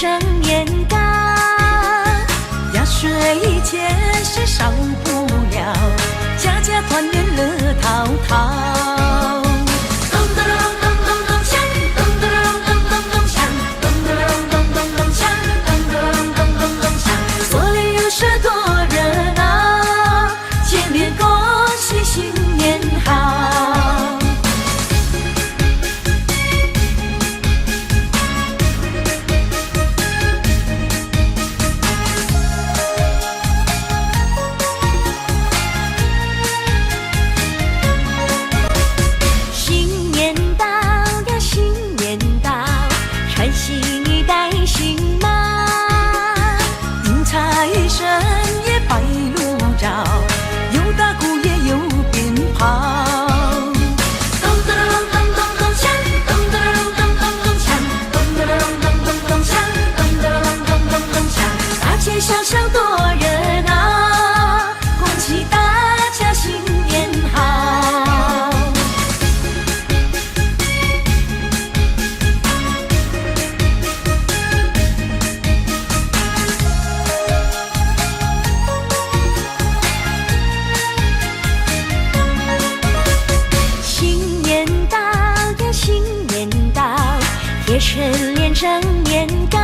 生年高，压岁钱是少不了，家家团圆乐陶陶。咚咚咚咚咚咚锵，咚咚咚咚咚锵，咚咚咚咚咚锵，咚咚咚咚咚锵，锁里有事多热闹，见面恭喜新年好。新年到呀，新年到，穿新衣戴新帽，迎财神也摆路照，有大鼓也有鞭炮。咚咚咚咚咚锵，咚咚咚咚咚锵，咚咚咚咚咚锵，咚咚咚咚咚锵，大街小巷多热闹，恭喜大家新年好。新年到呀，新年到，贴春联整年糕，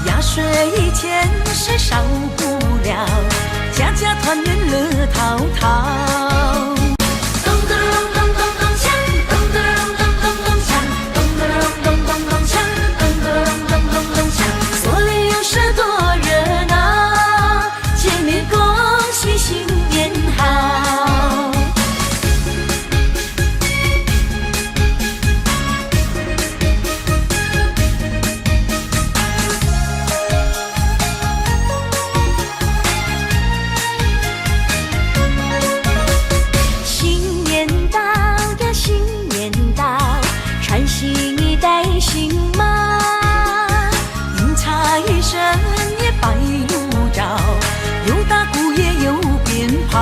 压岁钱是少不了，家家团圆乐陶陶。咚咚咚咚咚锵，咚咚咚咚咚锵，咚咚咚咚咚锵，咚咚咚咚咚锵，锁里有事多热闹，见面恭喜新年好。新年到呀，新年到，穿新衣戴新帽，迎财神也摆路照，有大鼓也有鞭炮。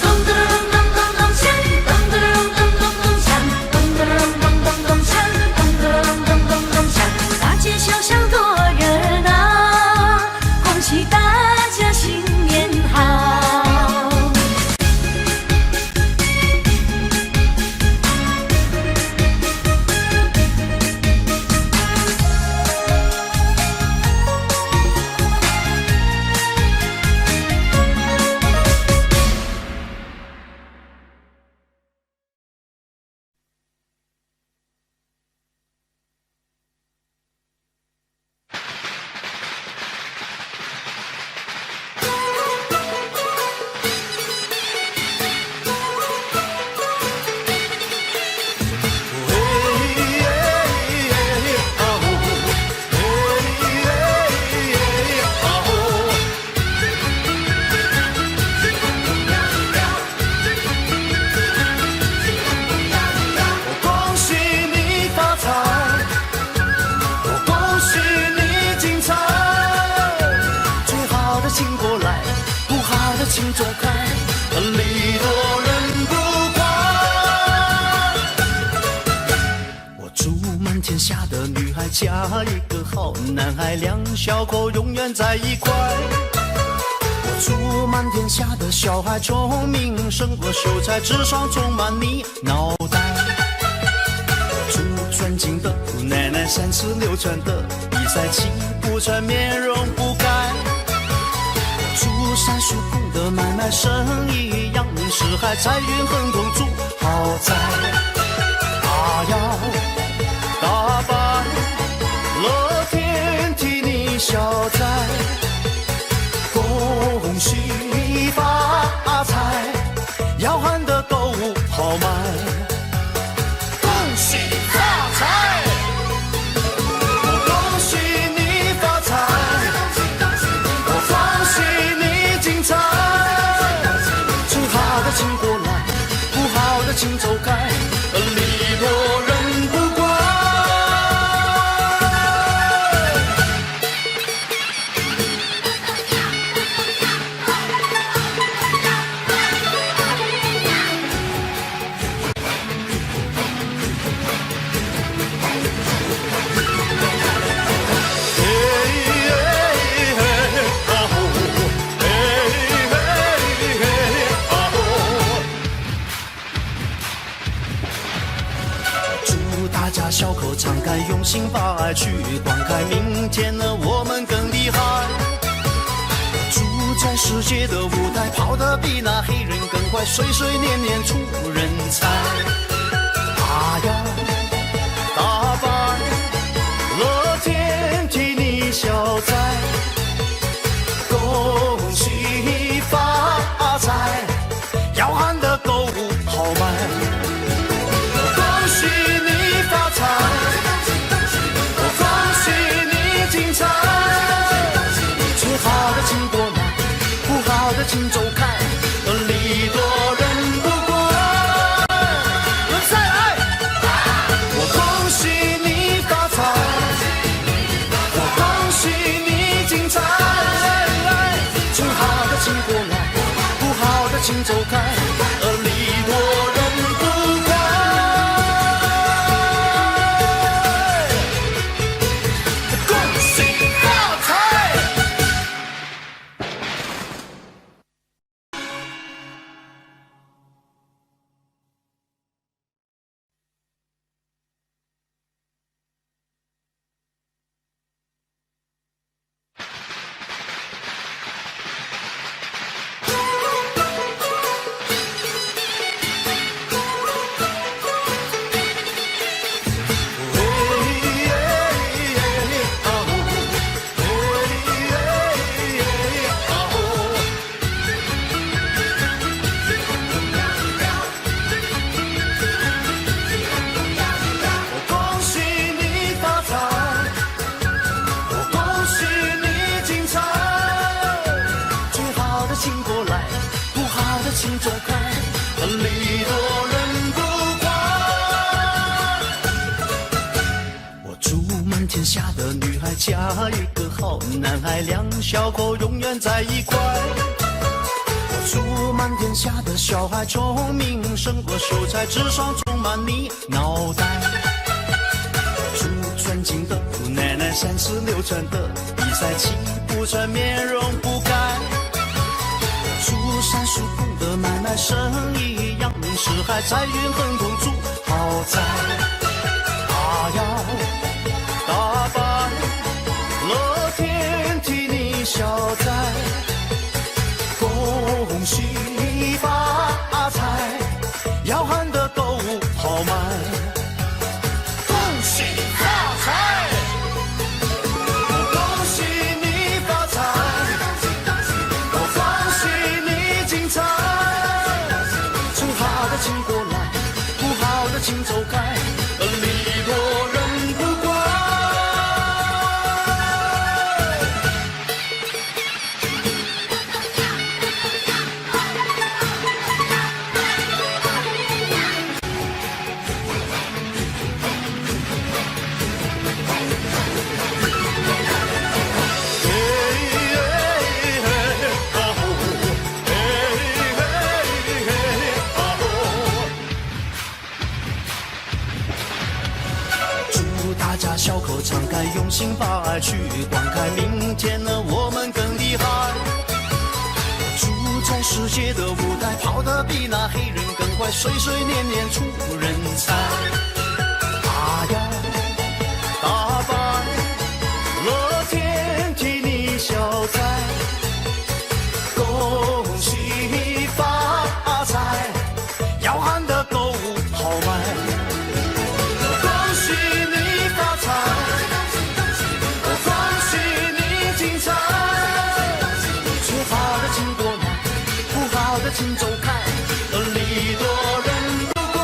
咚咚咚咚咚锵，咚咚咚咚咚锵，咚咚咚咚咚锵，咚咚咚咚咚锵，大街小巷多热闹，恭喜大家新年好。恭喜你发财，我恭喜你精彩，最好的请过来，不好的请走开，礼多人不怪。我祝满天下的女孩嫁一个好男孩，两小口永远在一块。我祝满天下的小孩聪明胜过秀才，智商充满你脑袋。祝尊敬的姑奶奶三尺六寸的比赛气不喘，面容不改。祝三叔公的买卖生意扬名四海，财运亨通祝豪宅。大摇大摆，乐天替你消灾。恭喜发财，要喊的购物好买。恭喜发财，我恭喜你发财，我恭喜你精彩。最好的请过来，不好的请走开，礼多人不怪。家小口常开，用心把爱去灌溉，明天呢我们更厉害。住在世界的舞台，跑得比那黑人更快，岁岁年年出人才。他要打败乐天替你消灾，恭喜发财，要喊得购物好卖。恭喜你发财，我恭喜你精彩。最好的请过来，不好的请走开，礼多人不怪。再来，我恭喜你发财，我恭喜你精彩。最好的请过来，不好的请走开，礼多人不怪。恭喜发财！请走开，礼多人不怪。我祝满天下的女孩嫁一个好男孩，两小口永远在一块。我祝满天下的小孩聪明胜过秀才，智商充满你脑袋。祝尊敬的姑奶奶36转的比赛气不喘，面容不改。祝30空的买卖生意扬名四海，财运亨通住豪宅。他要打败乐天替你消灾，恭喜发财，要喊得购物好卖。恭喜发财，我恭喜你发财，我恭喜你精彩。最好的请过来，不好的请走开，礼多人不怪。大家小口常开，用心把爱去灌溉，明天呢我们更厉害。住在世界的舞台，跑得比那黑人更快，岁岁年年出人才。他要打败乐天替你消灾，恭喜发财，要喊得购物好卖。请走开，礼多人不怪。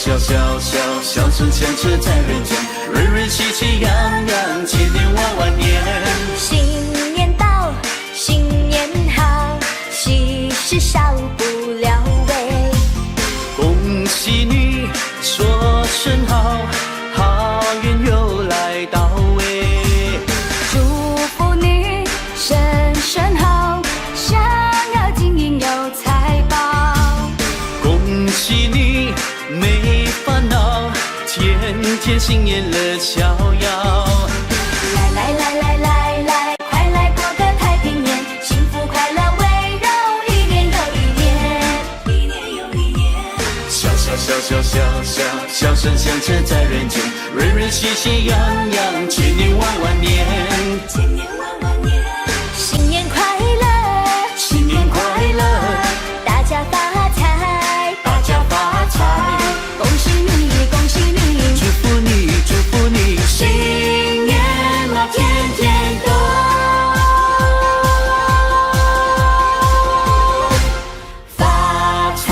小小小小声响彻在人间，瑞瑞喜气洋洋，千年万万年。新年到，新年好，喜事少不了喂。恭喜你，说声好，好运又来到喂。祝福你，身身好，想要金银有财宝。恭喜你，没烦恼，天天新年乐逍遥。来来来来来来，快来过个太平年，幸福快乐围绕，一年又一年，一年又一年。小小小小小小小声响彻在人间，瑞瑞喜气洋洋，千年万万年。千年万万年，新年快乐，新年快乐，大家发财，大家发财。恭喜你，恭喜你，祝福你，祝福你，新年嘛天天都发财。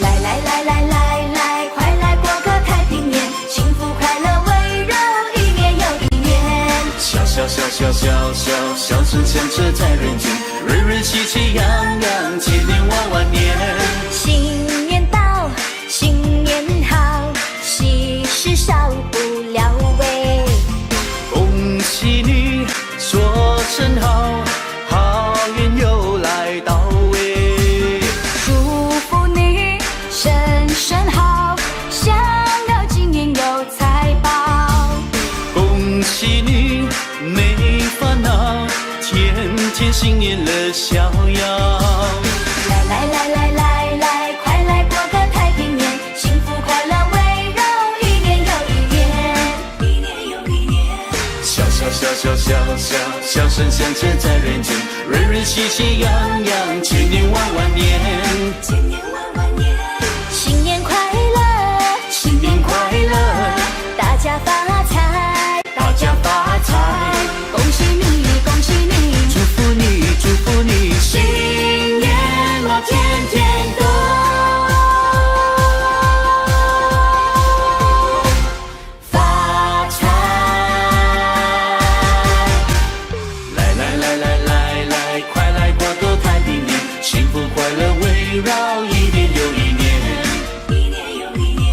来来来来来来，快来过个太平年，幸福快乐围绕，一年又一年。小小小小小小小声响彻在人间，瑞瑞喜气洋洋，千年万万年。新年到，新年好，喜事少不了喂。恭喜你，说声好，好运又来到喂。祝福你，身身好，想要金银有财宝。恭喜你，没烦恼，天天新年乐逍遥。来来来来来来，快来过个太平年，幸福快乐围绕，一年又一年，一年又一年。小小小小小小小声响彻在人间，瑞瑞喜气洋洋，千年万万年。千年万万年，新年快乐，新年快乐，大家发财，大家发财。恭喜你，恭喜你，祝福你，祝福你，新年嘛天天都发财。来来来来来来，快来过个太平年，幸福快乐围绕，一年又一年。一年又一年，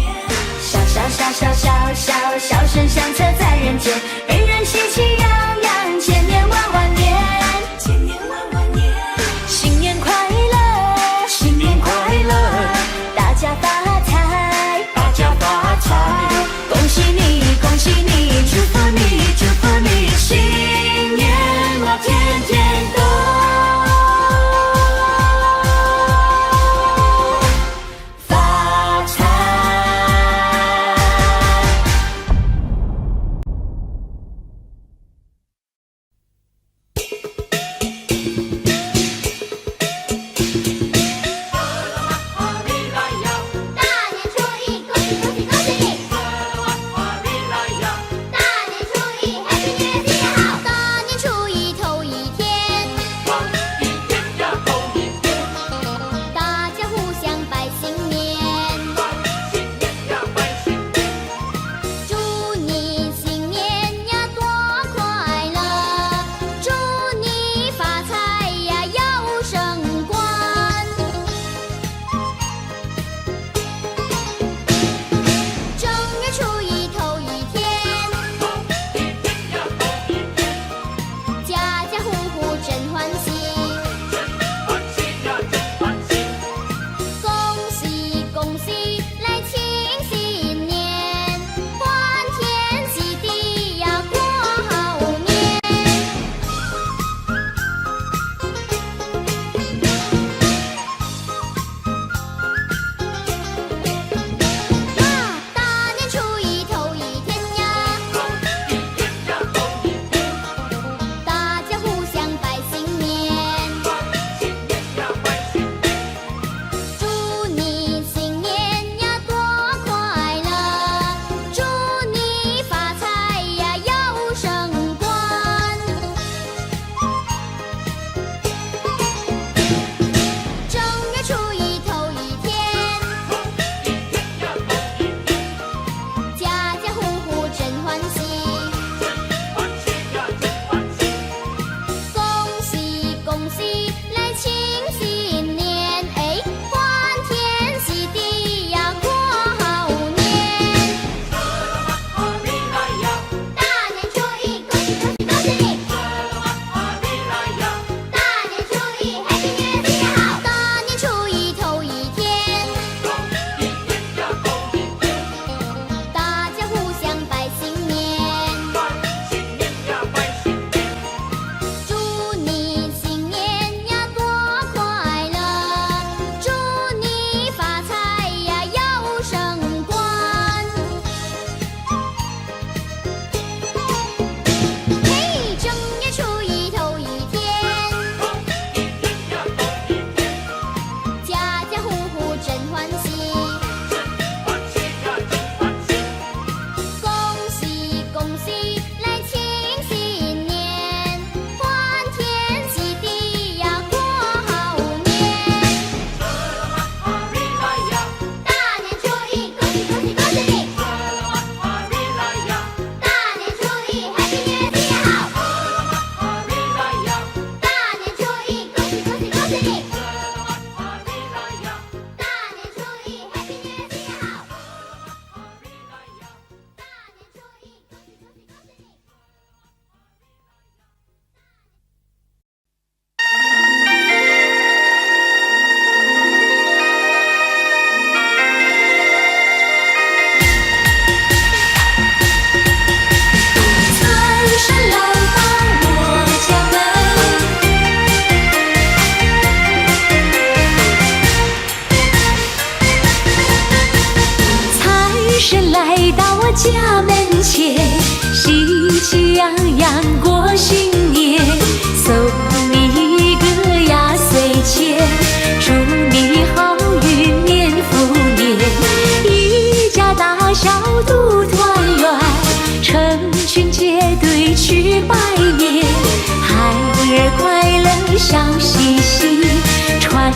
小小小小小小小声响彻在人间，人人喜气洋洋，千年万万年，千年万万年。新年快乐，新年快乐，大家发财，大家发财。恭喜你，恭喜你，祝福你，祝福你，新年嘛天天都发财。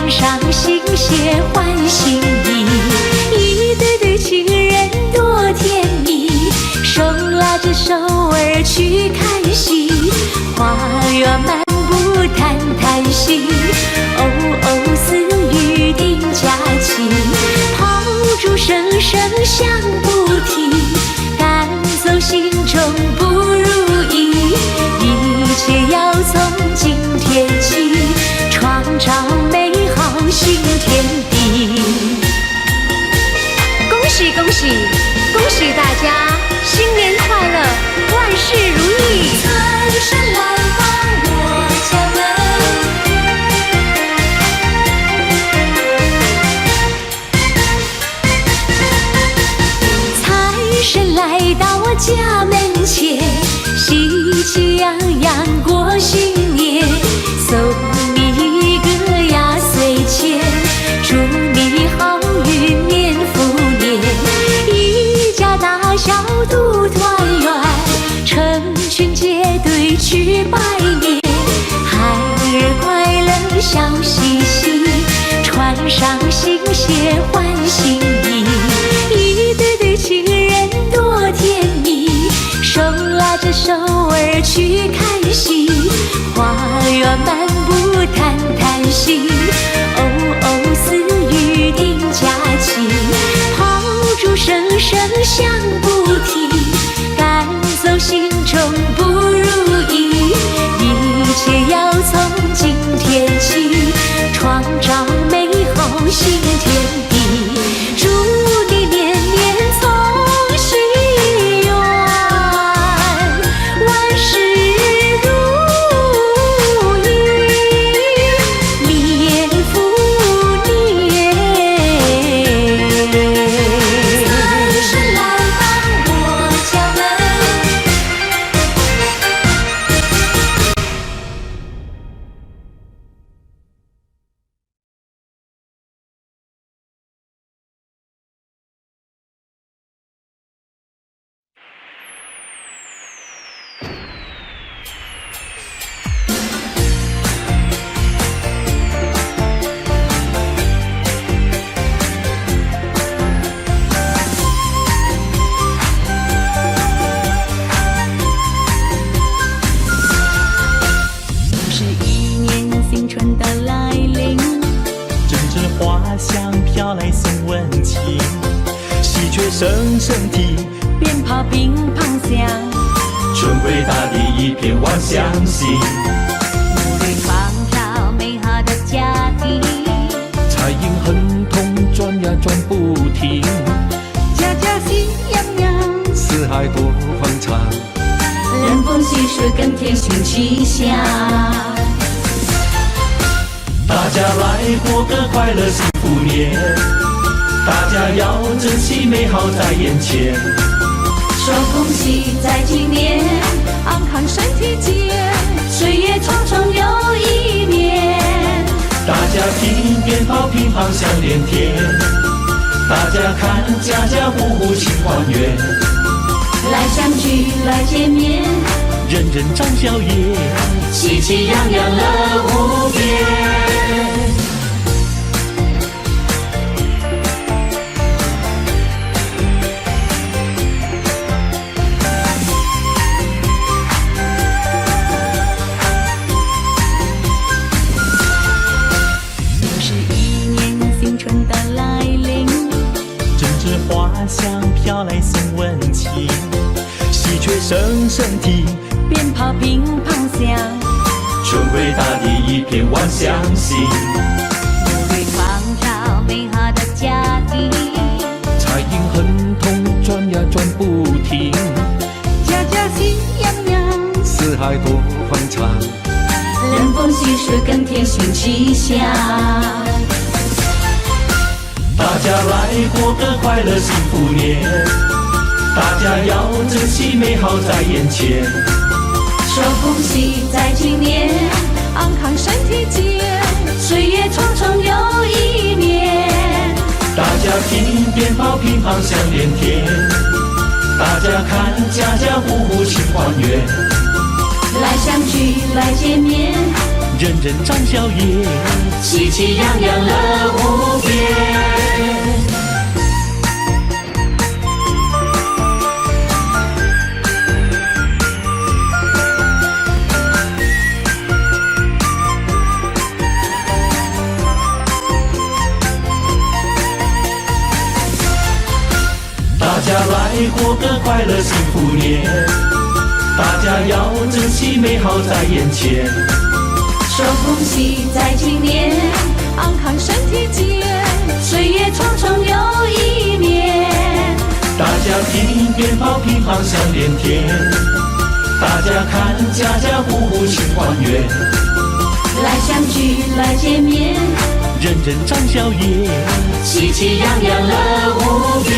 穿上新鞋换新衣，一对对情人多甜蜜，手拉着手儿去看戏，花园漫步谈谈心，哦哦似预定佳期，炮竹声声响不停，赶走心中不如意，一切要从今天起，创造美好新天地。恭喜恭喜恭喜大家，新年快乐，万事如意！财神来到我家门，财神来到我家门前，喜气洋洋过新年，送你一个压岁钱，祝你好运年复年，一家大小都团圆，成群结队去拜年，孩儿快乐笑嘻嘻，穿上新鞋换新衣，一对对情人多甜蜜，手拉着手儿去看戏，花园漫步谈谈心，哦哦似预定佳期，炮竹声声响不停，赶走心中不如意，一切要从今天起，创造美好新天地，祝你年年从心愿，万事如意，年复年。财神来到我家门，是一年新春的来临，阵阵花香飘来送温情，喜鹊声声啼，鞭炮乒乓响，春归大地一片望乡心，努力创造美好的家庭，彩影亨通转呀转不停，家家喜洋洋，四海多欢畅，人逢喜事更添新气象。大家来过个快乐幸福年，大家要珍惜美好在眼前，说恭喜在今年，安康身体健，岁月匆匆又一年。大家听鞭炮乒乓响连天，大家看家家户户庆团圆，来相聚来见面，人人张笑颜，喜气洋洋乐无边。是一年新春的来临，阵阵花香飘来送温情，喜鹊声声啼，鞭炮乒乓响，春归大地一片望乡心，努力创造美好的家庭，彩影亨通转呀转不停，家家喜洋洋，四海多欢畅，人逢喜事更添新气象。大家来过个快乐幸福年，大家要珍惜美好在眼前，说恭喜在今年，安康身体健，岁月匆匆又一年。大家听鞭炮乒乓响连天，大家看家家户户庆团圆，来相聚来见面，人人展笑颜，喜气洋洋乐无边。大家来过个快乐幸福年，大家要珍惜美好在眼前。说恭喜在今年，安康身体健，岁月匆匆又一年。大家听鞭炮乒乓响连天，大家看家家户户庆团圆。来相聚来见面，人人展笑颜，喜气洋洋乐无边。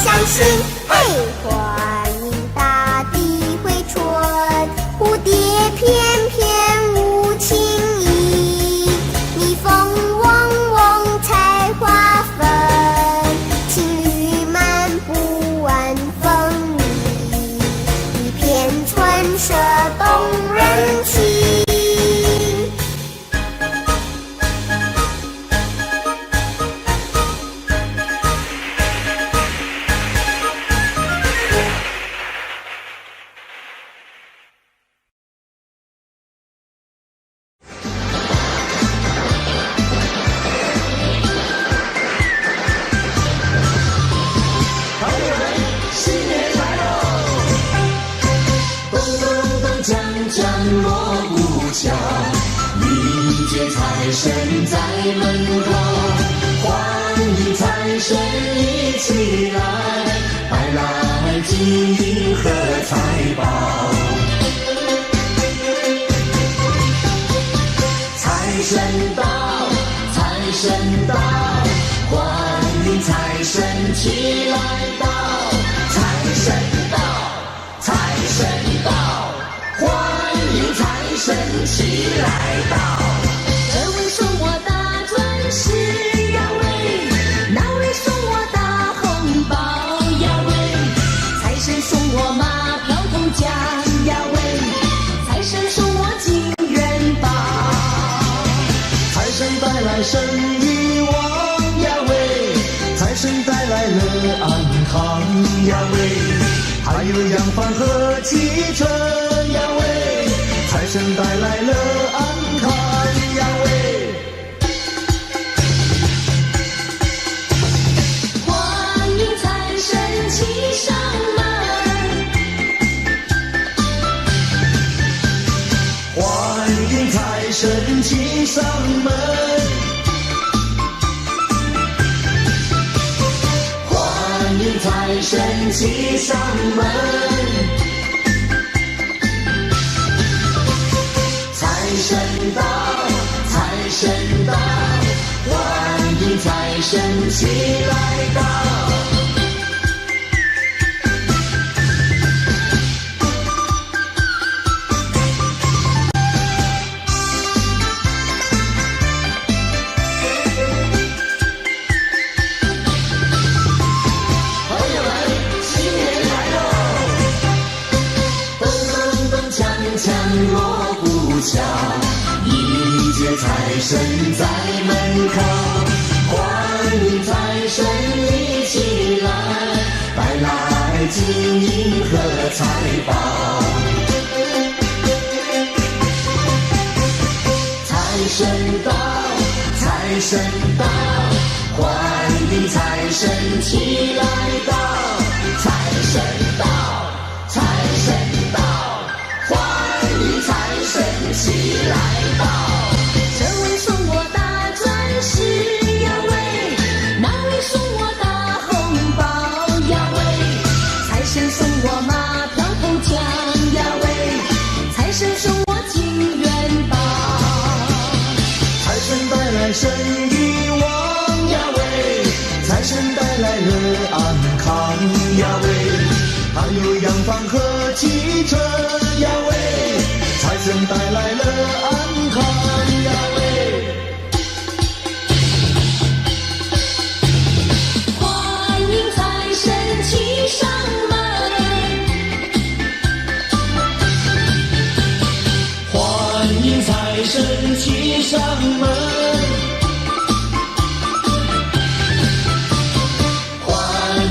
相信，嘿，欢迎大地回春，蝴蝶翩翩舞情意，蜜蜂嗡嗡采花粉，情侣漫步晚风里，一片春色动人情。财神在门口，欢迎财神一起来，带来金银和财宝。财神到。神到，欢迎财神起来到，财神到，财神到，欢迎财神起来到。这位送我大钻石呀喂，那位送我大红包呀喂，财神送我马票头奖呀喂，财神送我金元宝，财神带来生意旺呀喂，财神带来了安康呀喂，还有洋房和汽车呀喂，财神带来了安康呀喂。欢迎财神骑上门，欢迎财神骑上门，欢迎财神骑上门，财神到，财神到，欢迎财神起来到。锣鼓敲，迎接财神在门口，欢迎财神一起来，带来金银和财宝。财神到，财神到，欢迎财神起来到，财神到，财神到，财神起来到。这位送我大钻石呀喂，那位送我大红包呀喂，财神送我马票头奖呀喂，财神送我金元宝，财神带来生意旺呀喂，财神带来了安康呀喂，还有洋房和汽车呀喂，财神带来了安康呀喂。欢迎财神骑上门，欢迎财神骑上门，欢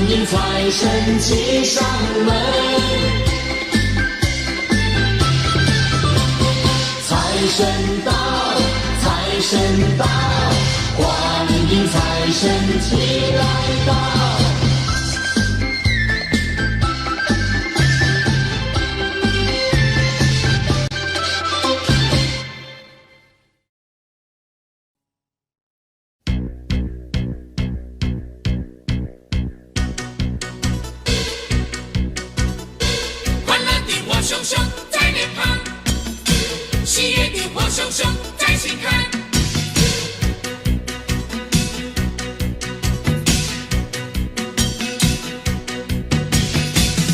迎财神骑上门，财神到，财神到，欢迎财神起来到。欢乐的火熊熊在脸庞，喜悦的火熊熊在心坎。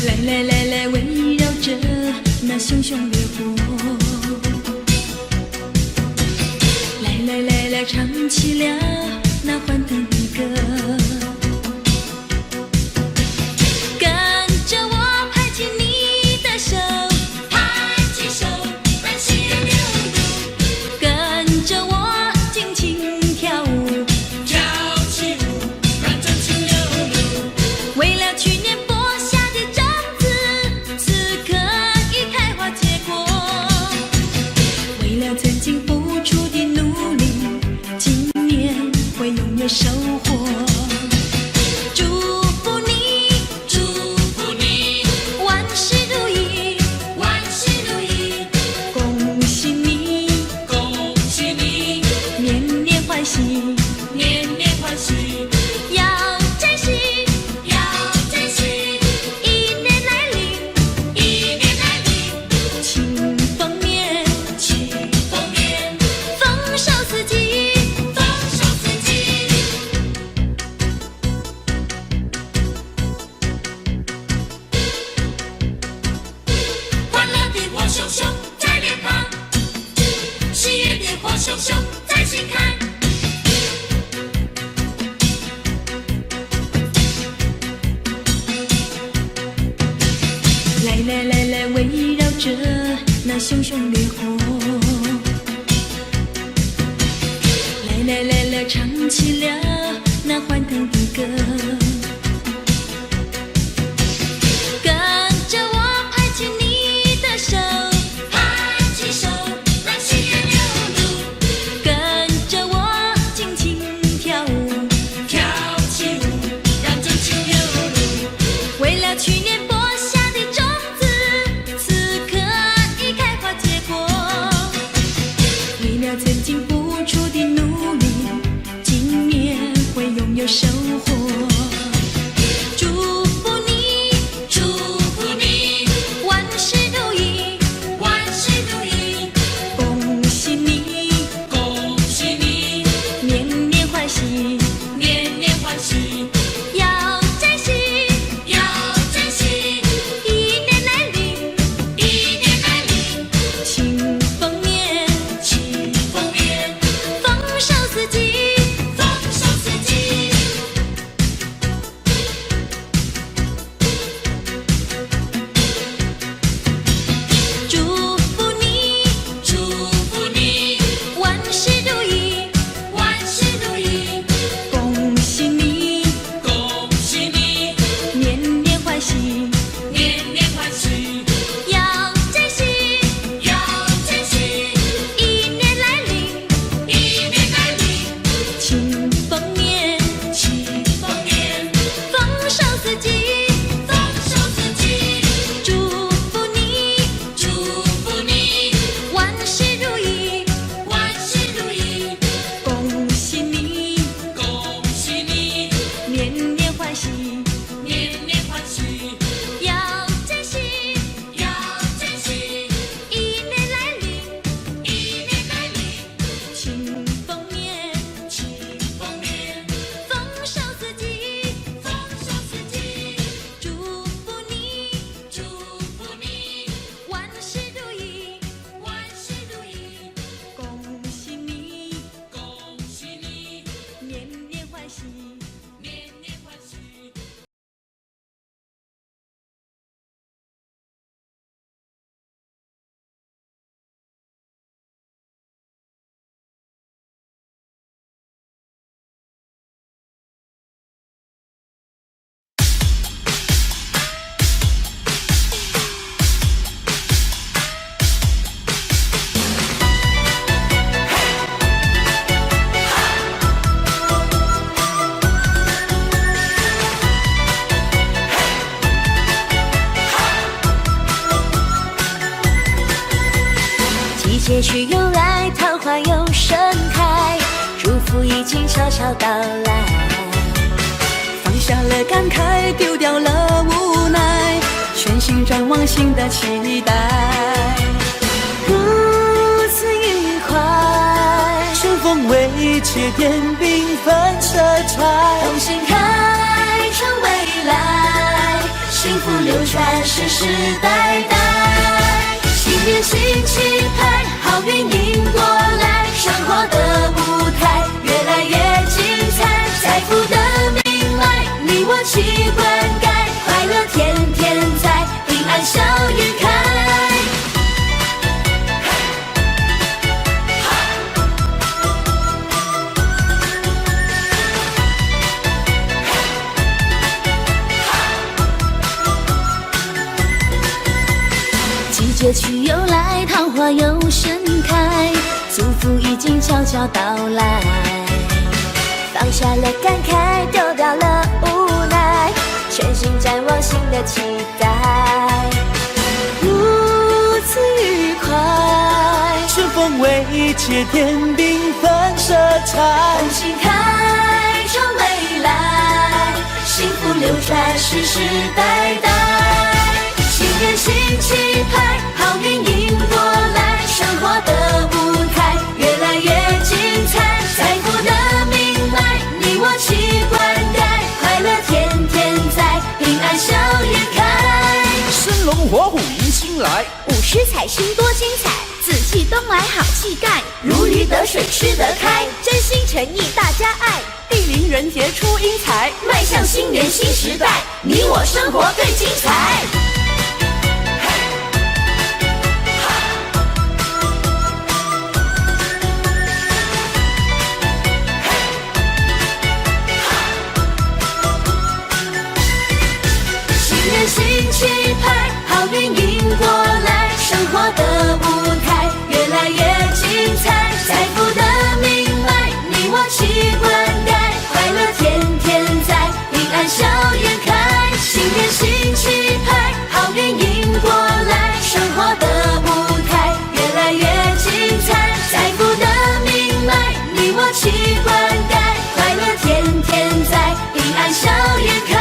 来来来来，围绕着那熊熊烈火，来来来来，唱起了那欢腾的歌。跟着我拍起你的手，拍起手，让喜悦流露，跟着我尽情跳舞，跳起舞，让真情流露。为了去年播下的种子，此刻已开花结果。为了曾经付出的努力，今年会拥有收获。心看。来来来来，围绕着那熊熊烈火，来来来来，唱起了那欢腾的歌。跟着我拍起你的手，拍起手，让喜悦流露。跟着我轻轻跳舞，跳起舞，让真情流露。为了去年播下的种子，此刻已开花结果。为了曾经付出的努力，今年会拥有收获。祝福你，祝福你，万事如意，万事如意，恭喜你，恭喜你，年年欢喜，年年欢喜，要珍惜，要珍惜。一年来临，一年来临，庆丰年，庆丰年，丰收四季。丰收四季。祝福你，祝福你，万事如意，万事如意，恭喜你，恭喜你，年年欢喜，年年欢喜，要珍惜，要珍惜。一年来临，一年来临，庆丰年，庆丰年，丰收四季。丰收四季。祝福你，祝福你，万事如意，万事如意，恭喜你，恭喜你，年年欢喜，年年欢喜，要珍惜，要珍惜。一年来临，一年来临，庆丰年，庆丰年，丰收四季。丰收四季。祝福你，祝福你，万事如意，万事如意，恭喜你，恭喜你，年年欢喜。年年欢喜。季节去又来，桃花又盛开，祝福已经悄悄到来。放下了感慨，丢掉了无奈，全心展望新的期待。如此愉快，春风未切，点缤纷色彩。同心开创未来，幸福流传世世代代。新年新气派，好运迎过来，生活的舞台越来越精彩，财富的命脉，你我齐灌溉，快乐天天在，平安笑颜开。季节去又来，桃花又盛开，祝福已经悄悄到来。放下了感慨，丢掉了无奈，全心展望新的期待。如此愉快，春风未切，点缤纷色彩。同心开创未来，幸福流传世世代代。新年新气派，好运迎过来，生活的舞台越来越精彩，财富的命脉，你我齐灌溉，快乐天天在，平安笑颜开。生龙活虎迎新来，五十彩星多精彩，紫气东来好气概，如鱼得水吃得开，真心诚意大家爱，地灵人杰出英才，迈向新年新时代，你我生活更精彩。新年新气派，好运迎过来，生活的舞台越来越精彩，财富的命脉你我齐灌溉，快乐天天在，平安笑颜开。新年新气派，好运迎过来，生活的舞台越来越精彩，财富的命脉你我齐灌溉，快乐天天在，平安笑颜开。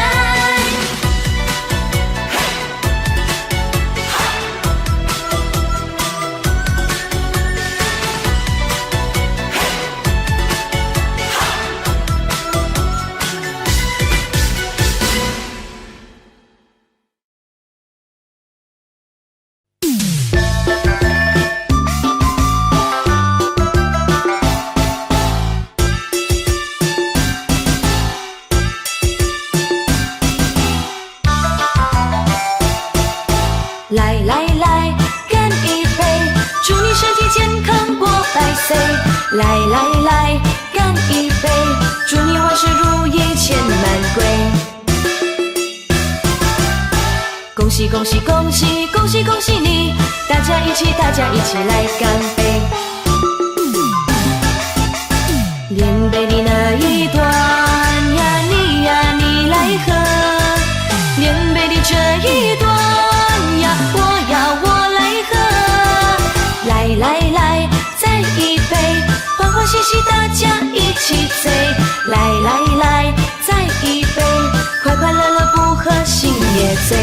来来来，干一杯，祝你身体健康过百岁。来来来，干一杯，祝你万事如意钱满柜。恭喜恭喜恭喜恭喜恭喜你，大家一起来干杯。连杯的那一端呀，你来喝，连杯的这一端我来喝，来来来，再一杯，欢欢喜喜大家一起醉。来来来，再一杯，快快乐乐不喝心也醉。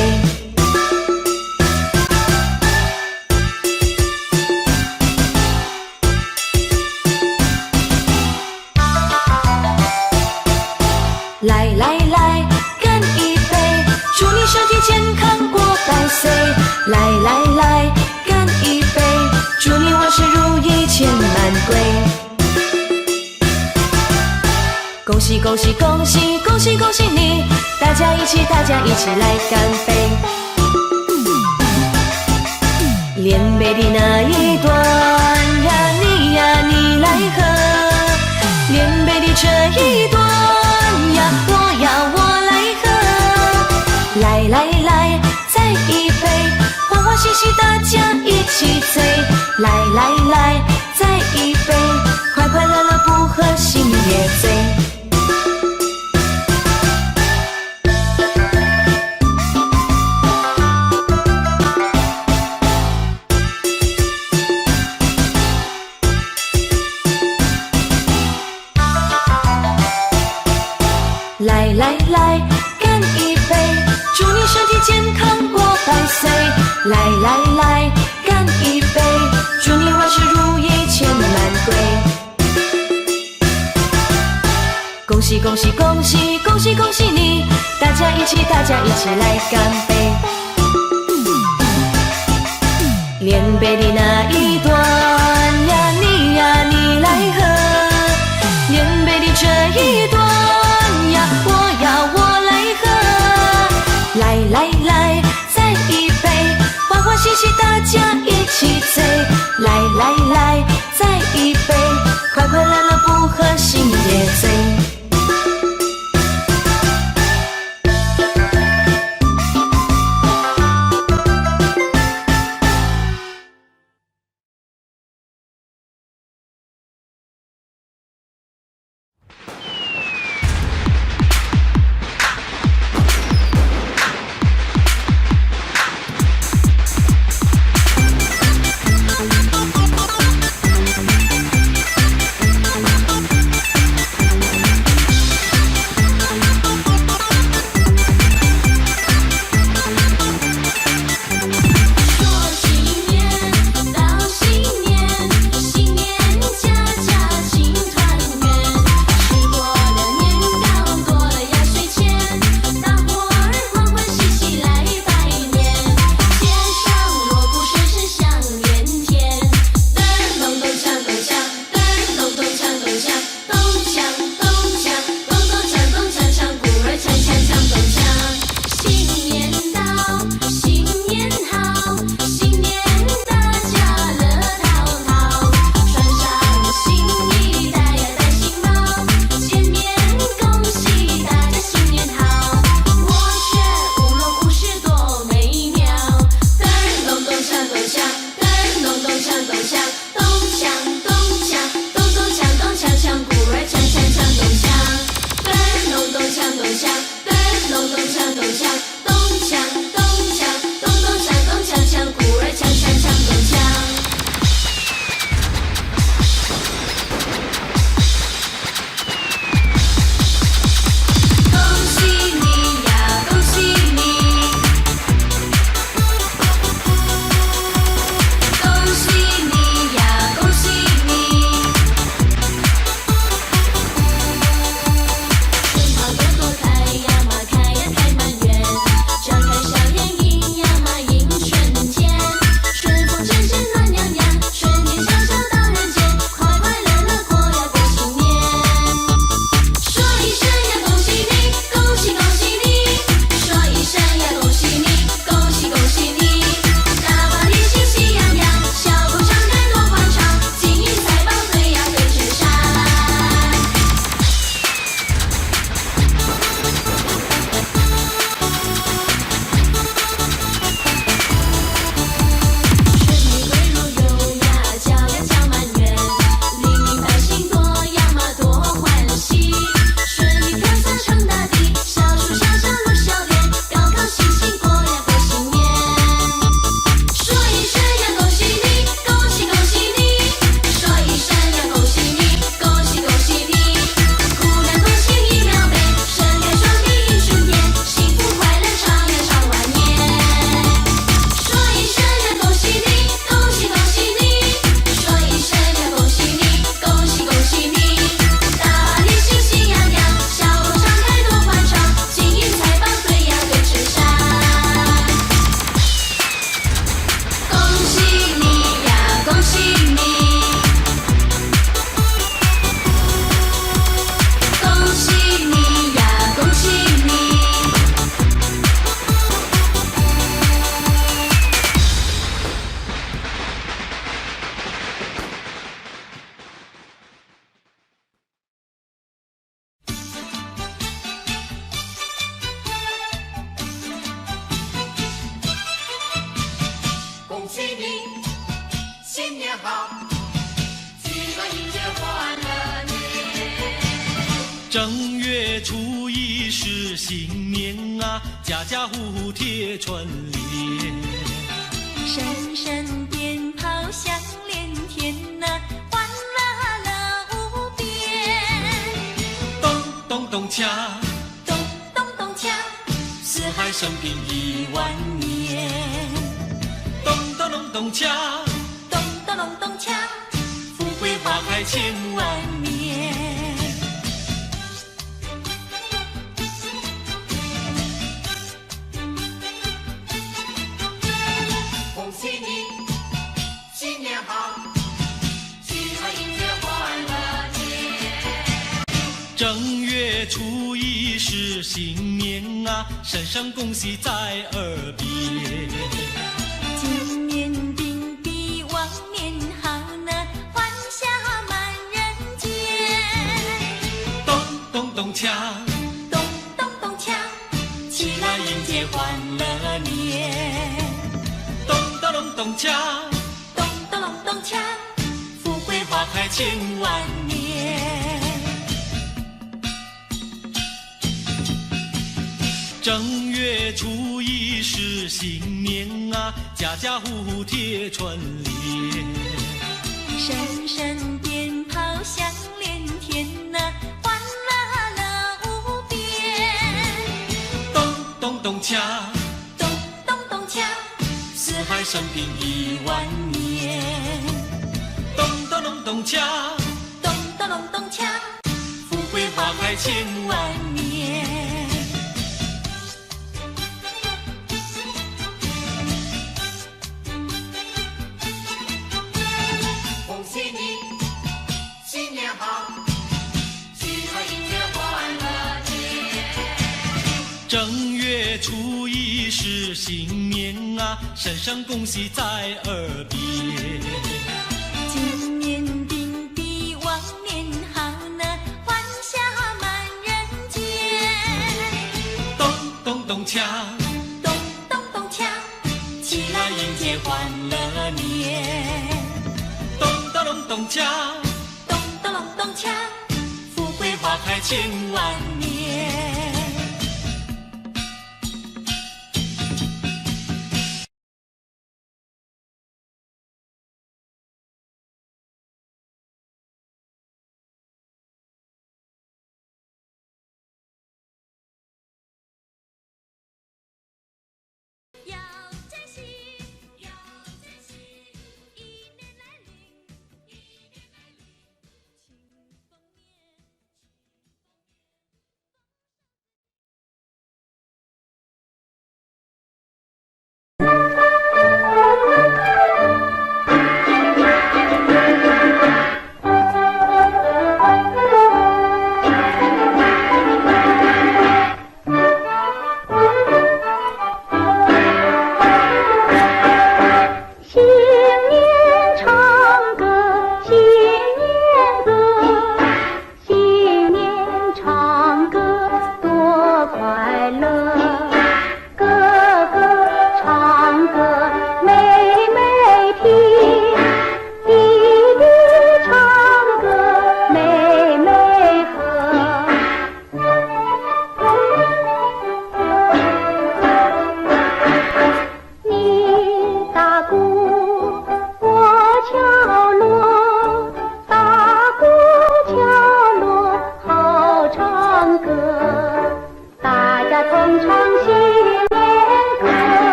来来来，干一杯，祝你身体健康过百岁。来来来，干一杯，祝你万事如意钱满柜。恭喜恭喜恭喜恭喜恭喜你，大家一起来干杯。连杯的那一端呀，你来喝，连杯的这一端呀，我来喝。来来来，再一杯，欢欢喜喜大家一起醉。来来来，再一杯，快快乐乐不喝心也醉。来来来，干一杯，祝你身体健康过百岁。来来来，干一杯，祝你万事如意钱满柜。恭喜恭喜恭喜恭喜恭喜你，大家一起来干杯。连杯的那一端呀，你来喝，连杯的这一端呀，我来喝。来来来，再一杯，欢欢喜喜大家一起醉。来来来，再一杯，快快乐乐不喝心也醉。正月初一是新年啊，家家户户贴春联。声声鞭炮响连天呐，欢乐无边。咚咚咚锵，咚咚咚锵，四海升平10000年。咚咚咚咚锵，咚咚咚咚锵，富贵花开千万年。恭喜你，新年好，齐来迎接欢乐节。正月初一是新年啊，声声恭喜在耳边。今年定比往年好呢，欢笑满人间。咚咚咚锵，咚咚咚锵，起来迎接欢乐年。咚咚咚咚锵，咚咚咚咚锵，富贵花开千万年。正月初一是新年啊，家家户户贴春联。声声鞭炮响连天呐，欢乐无边。咚咚咚锵，咚咚咚锵，四海升平10000年。咚咚咚咚锵，咚咚咚咚锵，富贵花开千万年。恭喜你，新年好，齐来迎接欢乐节。正月初一是新年啊，声声恭喜在耳边。今年定比往年好呢，欢笑满人间。咚咚咚锵，咚咚咚锵，起来迎接欢乐年。咚咚咚咚锵，咚咚咚咚锵，富贵花开千万年。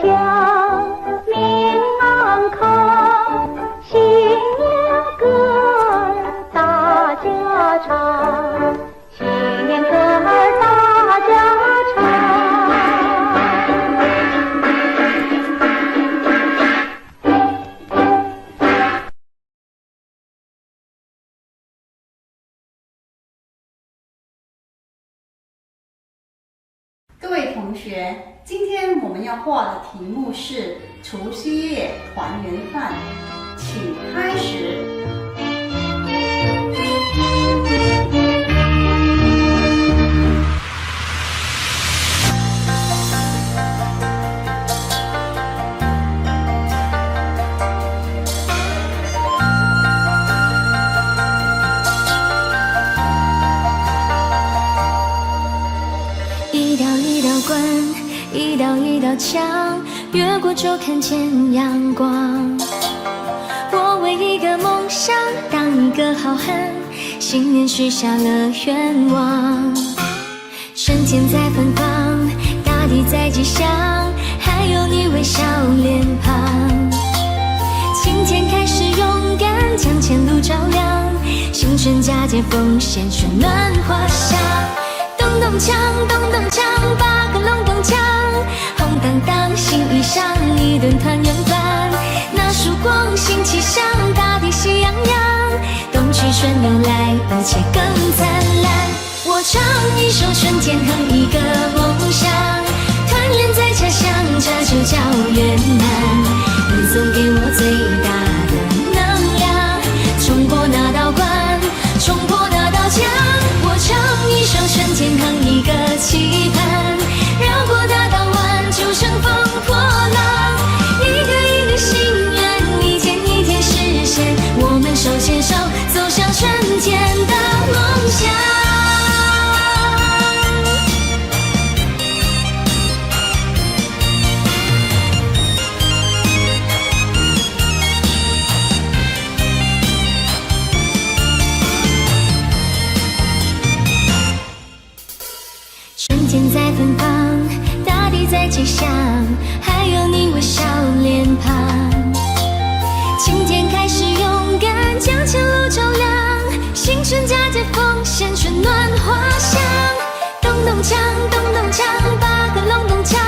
家民安康，新年歌儿大家唱，新年歌儿大家唱。各位同学，今天我们要画的题目是除夕夜团圆饭，请开始。一道一道关，一道一道墙，越过就看见阳光。我为一个梦想，当一个好汉，新年许下了愿望。春天在芬芳，大地在吉祥，还有你微笑脸庞。今天开始勇敢，将前路照亮，新春佳节奉献，春暖花香。咚咚锵，咚咚锵，8个隆咚锵，红当当，新衣裳，一顿团圆饭。那曙光，新气象，大地喜洋洋，冬去春又来，一切更灿烂。我唱一首春天，哼一个梦想，团圆在家乡，这就叫圆满。你送给我最大的能量，冲破那道关，冲破那道墙。我唱一首春天，哼一个期盼，绕过大道湾，就乘风破浪。一个一个心愿，一天一天实现，我们手牵手走向春天的梦想。春天在芬芳，大地在吉祥，还有你微笑脸庞。今天开始勇敢，将前路照亮，新春佳节奉献，春暖花香。咚咚锵，咚咚锵，8个隆咚锵，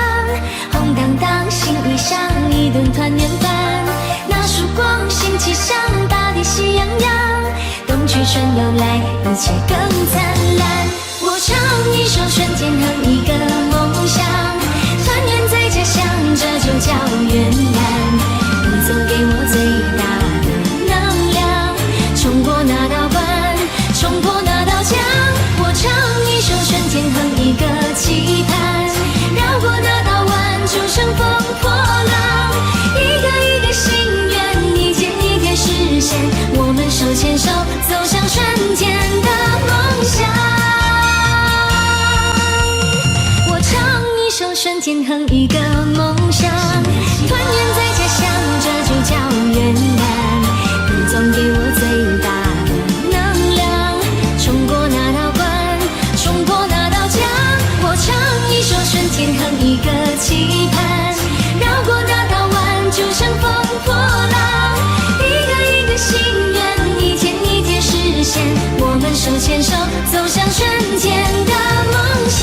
红当当，新衣裳，一顿团圆饭。那曙光，新气象，大地喜洋洋，冬去春又来，一切更灿烂。我唱一首春天，哼一个梦想，团圆在家乡，这就叫圆满。你送给我最大的能量，冲过那道关，冲破那道墙。我唱一首春天，哼一个期盼，绕过那道湾，就乘风破浪。一个一个心愿，一天一天实现，我们手牵手走向春天的梦想。春天哼一个梦想，团圆在家乡，这就叫圆满。你总给我最大的能量，冲过那道关，冲破那道墙。我唱一首春天，哼一个期盼，绕过那道湾，就乘风破浪。一个一个心愿，一天一天实现，我们手牵手走向春天的梦想。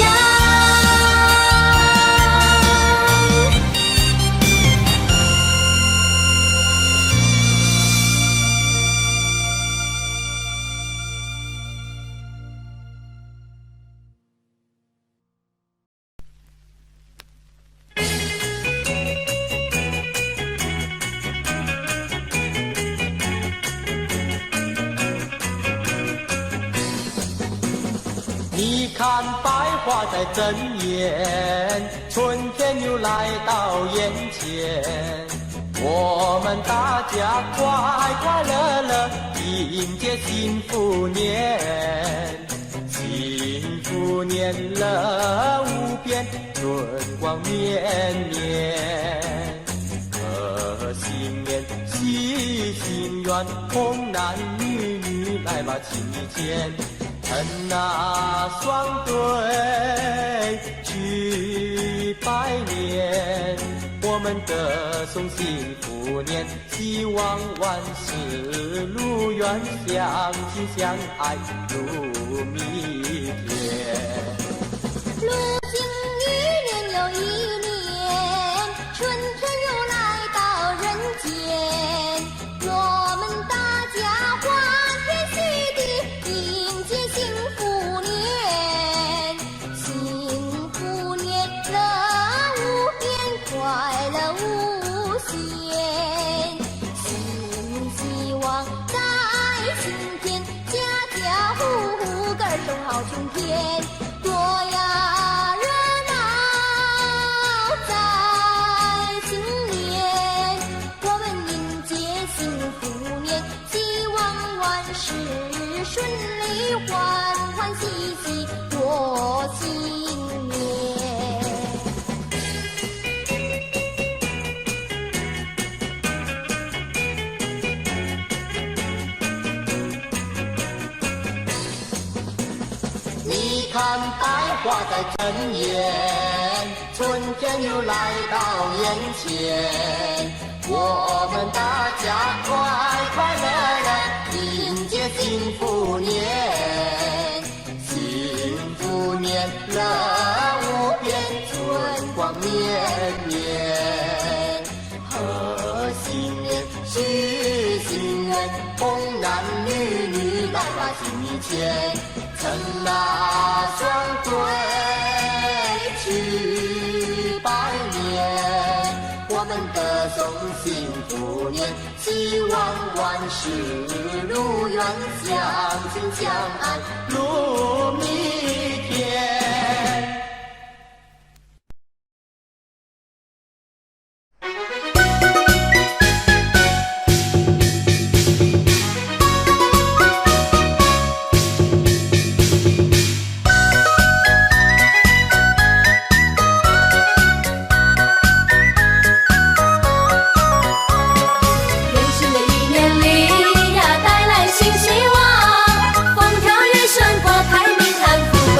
你看百花在争艳，春天又来到眼前，我们大家快快乐乐迎接幸福年，幸福年乐无边，春光绵绵，贺新年喜心愿，红男绿女来吧亲一见。趁那双对去拜年，我们们得送幸福年，希望万事如愿，相亲相爱如蜜甜。如今一年又一年，春天又来到人间，我们大家欢天喜地迎接幸福年。幸福年乐无边，快乐无限，新希望在心田，家家户户歌声好春天。多呀热闹在新年，我们迎接幸福年，希望万事顺利，欢欢喜喜过新年。你看百花在争艳，春天又来到眼前，我们大家快快乐乐迎接幸福年。幸福年乐无边，春光绵绵。贺新年许心愿，童男女女来把心意牵。趁那双对去拜年，我们得送幸福年，希望万事如愿，相亲相爱如蜜甜。新希望，风调雨顺，国泰民安，富贵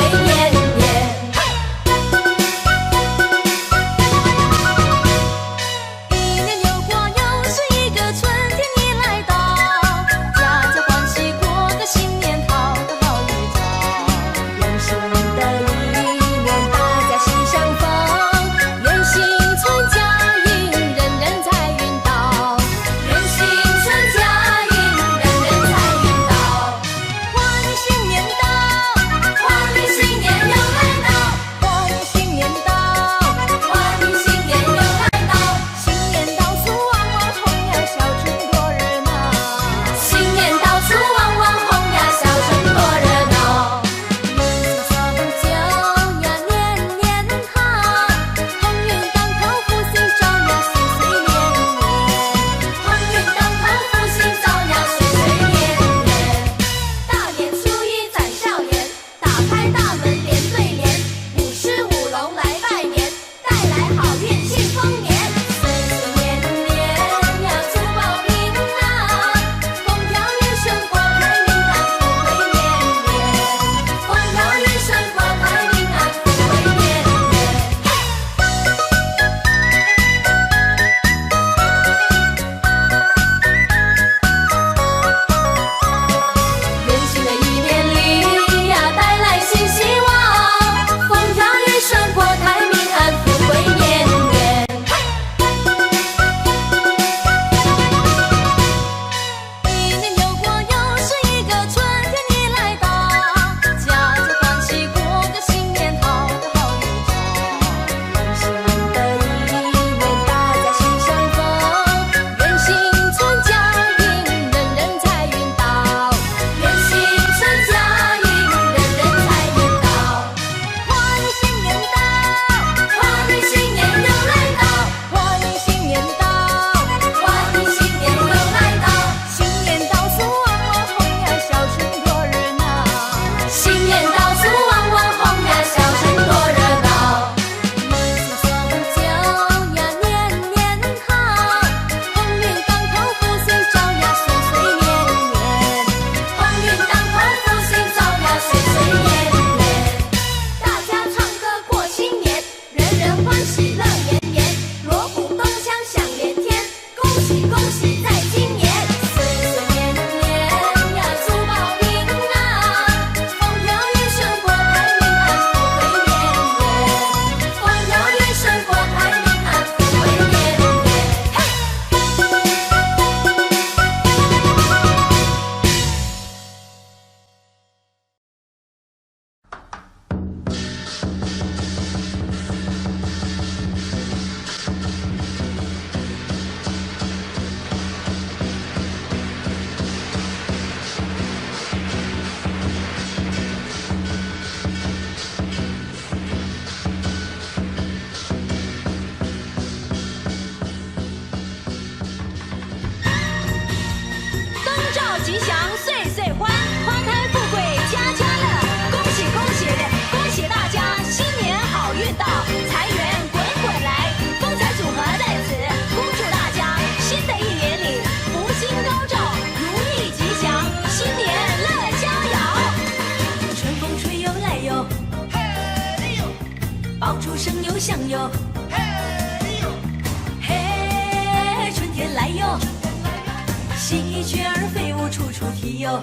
啼哟。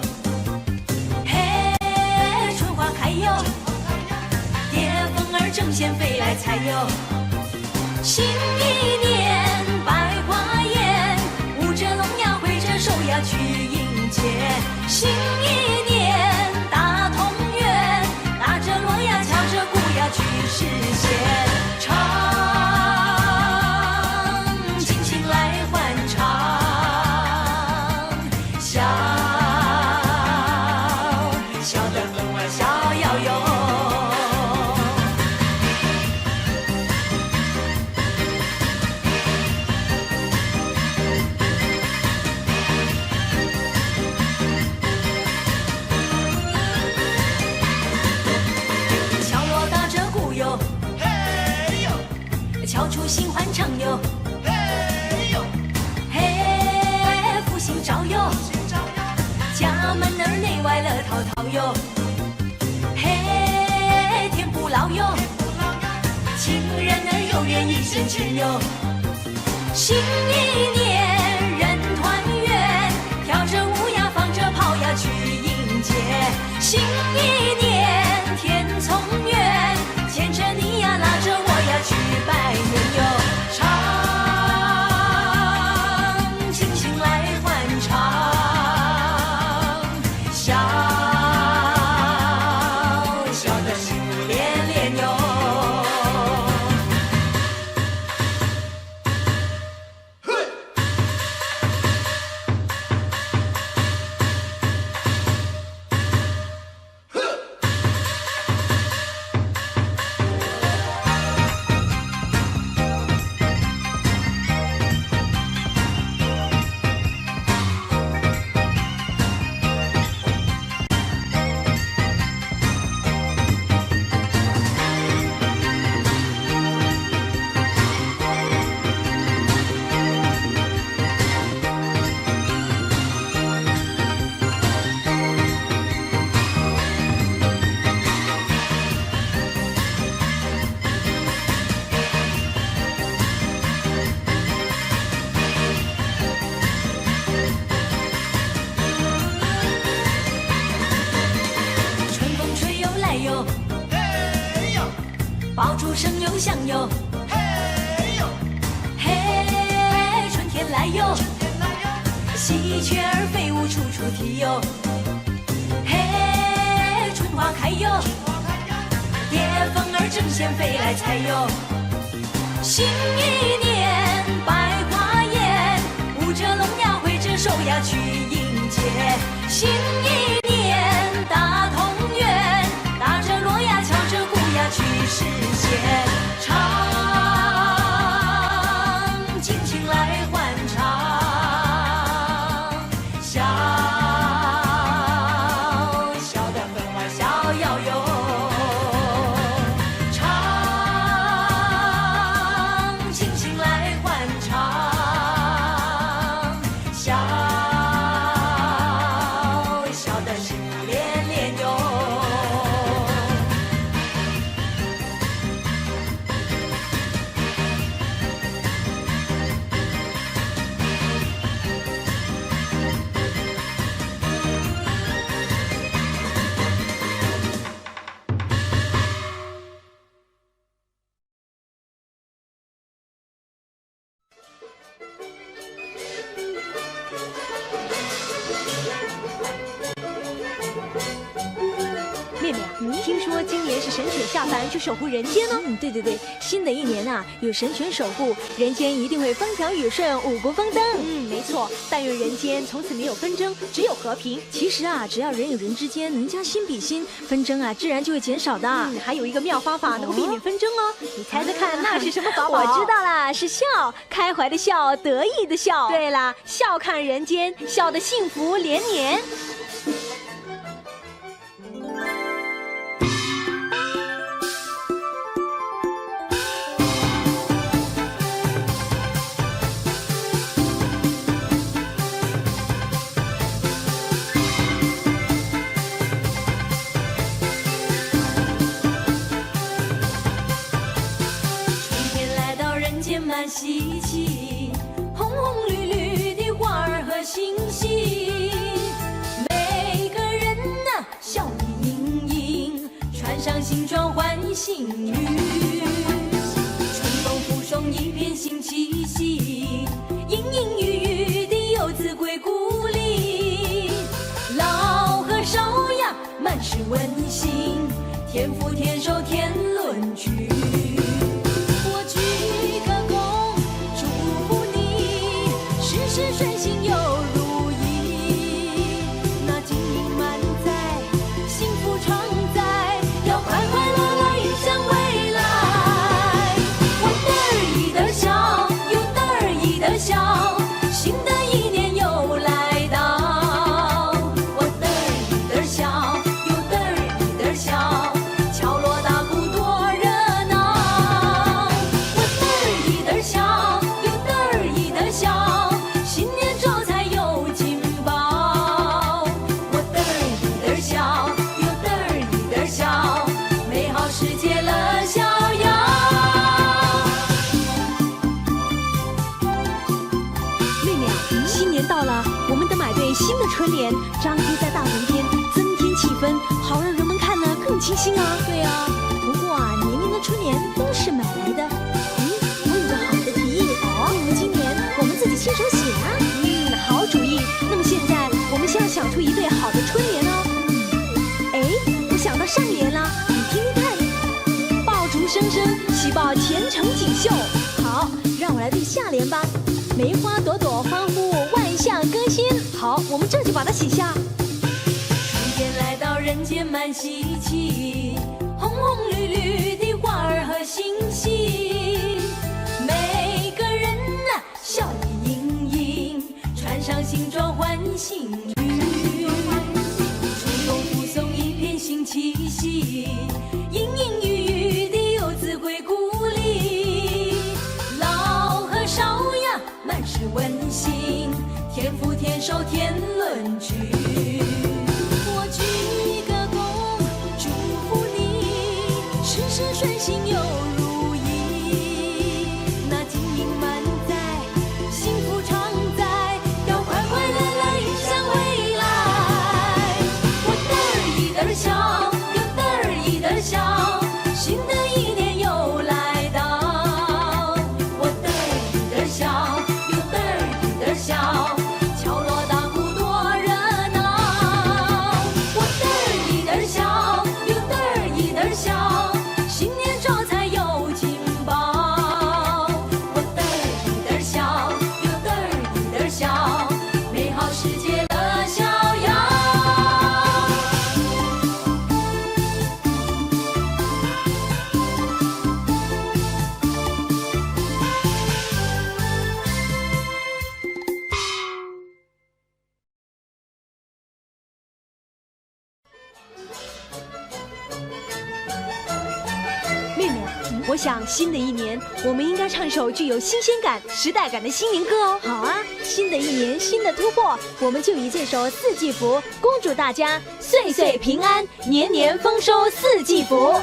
嘿，春花开哟，蝶蜂儿争先飞来采哟。新一年百花艳，舞着龙呀挥着手呀去迎接。新一年大同园，打着锣呀敲着鼓呀去实现。唱，尽情来欢唱，笑，笑得分外逍遥哟。敲出新欢唱哟，嘿哟，嘿，福星照哟，家门儿内外乐淘淘哟，嘿，天不老哟，情人儿有缘一线牵哟。新一年人团圆，跳着舞呀放着炮呀去迎接。新一年天从远，牵着你呀拉着我呀去拜年哟。唱，尽情来欢唱，笑，笑得心连连哟。爆竹声又响哟，嘿哟，嘿，春天来哟，喜鹊儿飞舞处处啼哟，嘿，春花开哟，蝶蜂儿争先飞来采哟。新一年百花艳，舞着龙呀挥着手呀去迎接。新一年大同园，打着锣呀敲着鼓呀去实现。唱，尽情来欢唱，笑，笑得分外逍遥哟。唱，尽情来欢唱，笑，笑得心连连哟。妹妹，听说今年是神犬下凡去守护人间呢。对对对，新的一年啊，有神犬守护，人间一定会风调雨顺，五谷丰登。没错，但愿人间从此没有纷争，只有和平。其实啊，只要人与人之间能将心比心，纷争啊自然就会减少的。还有一个妙方法能够避免纷争哦，你猜猜看那是什么法宝？我知道啦，是笑，开怀的笑，得意的笑。对啦，笑看人间，笑得幸福连年。满稀奇，红红绿绿的花儿和星星，笑意盈盈，穿上新装换新衣。春风拂送一片新气息，隐隐约约的游子归故里。老和少呀，满是温馨，天福天寿天伦聚。我鞠个躬，祝福你，事事顺心又如意。那金银满载，幸福常在，要快快乐乐迎向未来。我嘚儿一嘚儿笑，又嘚儿一嘚儿笑，新的一年又来到。我嘚儿一嘚儿笑，又嘚儿一嘚儿笑，敲锣打鼓多热闹。我嘚儿一嘚儿笑，又嘚儿一嘚儿笑，新年招财又金宝。我嘚儿一嘚儿笑，又嘚儿一嘚儿笑，美好世界乐逍遥。妹妹啊，新年到了，我们得买对新的春联，张贴在大门边，增添气氛，好让人们看得更清新啊。对啊，不过啊，年年的春联都是买来的。我有个好的提议哦，今年我们自己亲手写啊。好主意。那么现在我们先要想出一对好的春联哦。我想到上联了，你听听看。爆竹声声，喜报前程锦绣。好，让我来对下联吧。梅花朵朵欢呼，万象更新。好，我们这就把它写下。春天来到人间满稀奇，红红绿绿的花儿和星星，每个人啊笑意盈盈，穿上新装换新衣。春风拂送一片新气息，隐隐约约的游子归故里。老和少呀，满是温馨，天福天寿天伦聚。我鞠个躬，祝福你，事事顺心又如意。那金银满载，幸福常在，要快快乐乐迎向未来。我嘚儿一嘚儿笑，又嘚儿一嘚儿笑，新的一年又来到。我嘚儿一嘚儿笑，又嘚儿一嘚儿笑，敲锣打鼓多热闹。我嘚儿一嘚儿笑，又嘚儿一嘚儿笑，新年招财又金宝。我嘚儿一嘚儿笑，又嘚儿一嘚儿笑，美好世界乐逍遥。妹妹啊，我想新的一年，我们应该唱首具有新鲜感、时代感的新年歌哦。好啊，新的一年，新的突破，我们就以这首《四季福》恭祝大家岁岁平安，年年丰收四季福。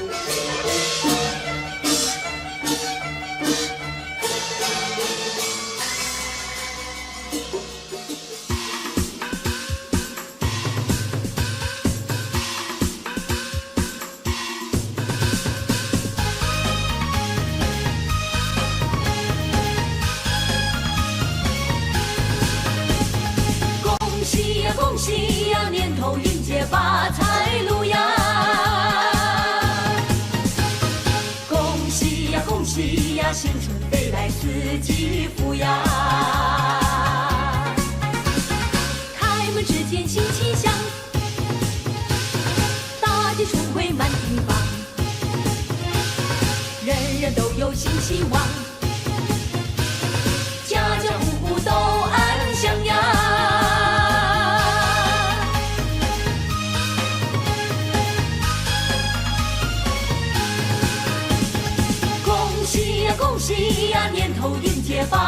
恭喜呀恭喜呀，年头迎接发财路呀！恭喜呀恭喜呀，新春飞来四季福呀！开门之间新气象，大街春回满地放，人人都有新希望，家家户户都安详呀！恭喜呀，年头迎接发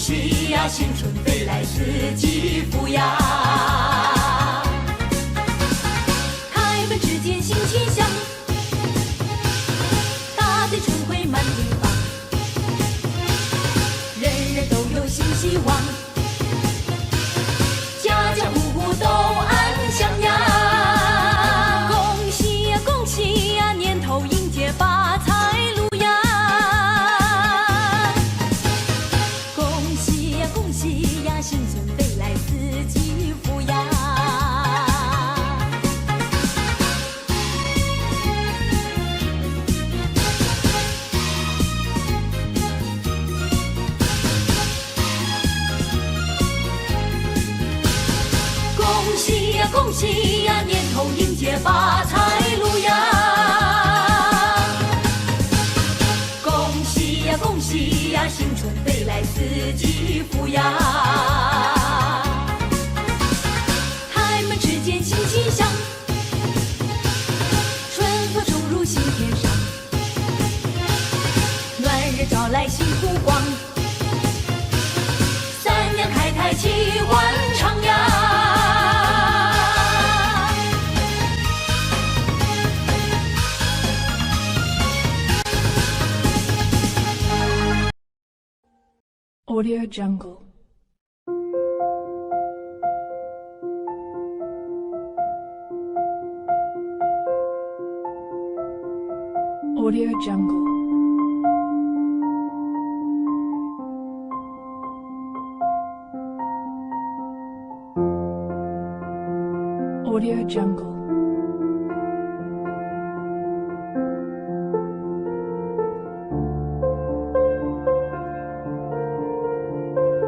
喜呀，新春飞来四季福呀。开门之间新气象，大地春回满地放，人人都有新希望，家家户户都安详呀。恭喜呀，恭喜呀，年头迎接发财路呀。恭喜呀，恭喜呀，新春飞来四季福呀。恭喜呀，恭喜呀，年头迎接发财路呀。恭喜呀，恭喜呀，新春飞来四季福呀。开门之间新气象，春风冲入心田上，暖日照来新湖光，三娘开台齐欢唱呀。Audio Jungle. Audio Jungle. Audio Jungle.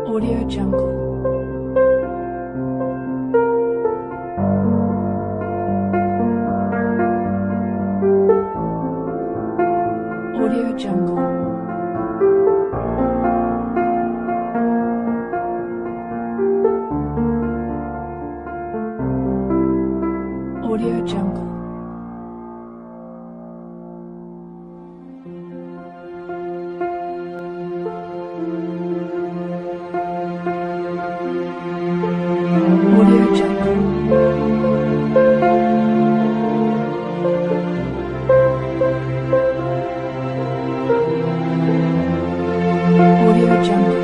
Audio Jungle. Audio Jungle. Audio Jungle. Audio Jungle. Audio Jungle. Audio Jungle.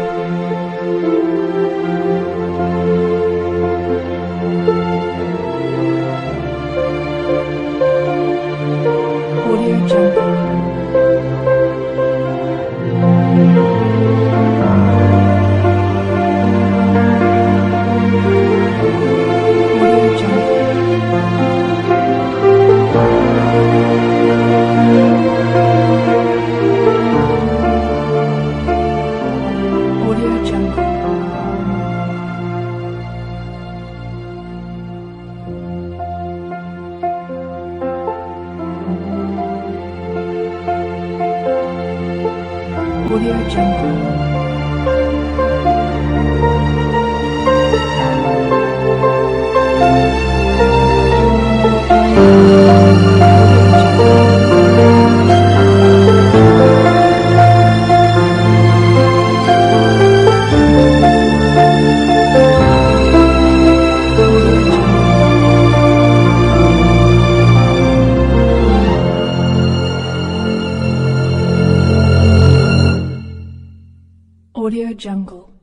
Audio Jungle. Audio Jungle. Audio Jungle. Audio Jungle.